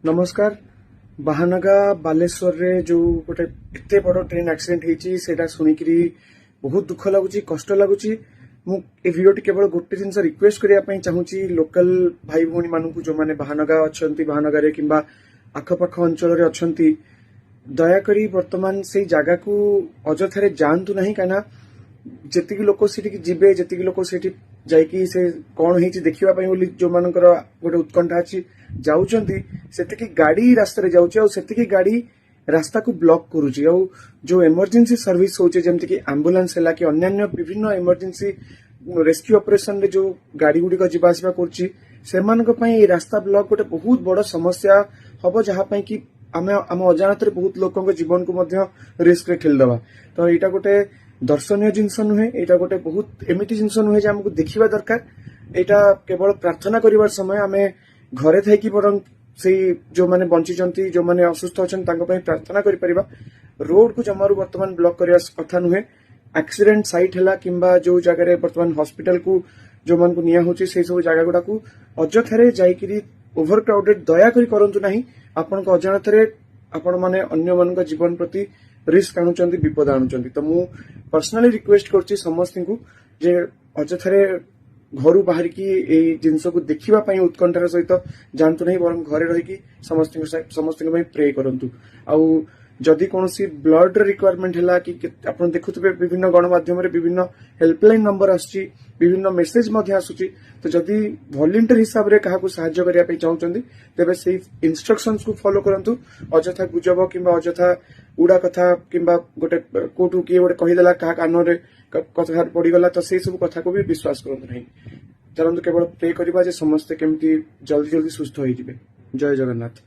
नमस्कार। बाहानगा बालेश्वर रे जो गोटे एते बड़ ट्रेन एक्सीडेंट होती है शुणिकी बहुत दुख लगुच कष्ट लगुच ए भिडियोटी केवल गोटे जिन रिक्वेस्ट करने चाहूँगी लोकल भाई भौणी मानू जो मैंने बाहानगा अच्छा बाहानगार कि आखपाख अंचल अच्छा दयाकोरी बर्तमान से जगह को अजथारे जातु ना कहीं जेतिकी लोक से जीवे जेतिकी लोक से जाइकी से कौन है देखा जो मानकर गोटे उत्कंठा अच्छी जाऊँगी से गाड़ी रास्ता जाऊँचे से गाड़ी रास्ता को ब्लॉक करुच्ची जो इमरजेंसी सर्विस होचे जेमती कि एम्बुलेंस है कि अन्य विभिन्न इमरजेंसी रेस्क्यू ऑपरेशन रे जो गाड़ी गुड़िक जावासवा कर रास्ता ब्लॉक गोटे बहुत बड़ समस्या हम जहाँपाई कि आम अजाणत बहुत लोक जीवन को रिस्क रे ठेलदबा तो यहाँ गोटे दर्शनीय जिनस नुहे यहाँ गोटे बहुत एमती जिनस नुहे आमको देखा दरकार यहाँ केवल प्रार्थना कर समय आम घरे थी बरं से जो मैंने बंची जो मैंने असुस्थ अच्छा प्रार्थना कर रोड को जमारू बर्तमान ब्लॉक करने कथा नुहे एक्सीडेंट साइट है कि जो जगह बर्तमान हॉस्पिटल को जो मान को निया होची से सब जगह गुड़ा को अजथारे जाइकरी ओभर क्राउडेड दयाकोरी करंतु नाही आपण को अजाणतरे आपण माने अन्य मान जीवन प्रति रिस्क आणुचंती विपद आणुचंती तो मु पर्सनली रिक्वेस्ट करछि समस्त को जे अजथारे घर बाहर की जिनस को देखा उत्कंठार सहित जानतु नहीं बर घरे रही समस्त प्रे करंतु आउ जदि कौन ब्लड रिक्वायरमेंट है कि आप देखुवे विभिन्न गणमाध्यम विभिन्न हेल्पलाइन नंबर आसुची विभिन्न मेसेज आसूची तो जदि वॉलंटियर हिसाब से क्या साहाय्य करने चाहते तेरे से इंस्ट्रक्शंस को फॉलो करंतु अजथा गुजब कि अजथा उड़ा कथा कि गोटे कोटू किए गोटे कहीदेला क्या कान कथा पड़गला तो से सब कथा को भी विश्वास करते नहीं चलते केवल प्रे करवा समस्ते केमती जल्दी जल्दी सुस्थ हो जय जगन्नाथ।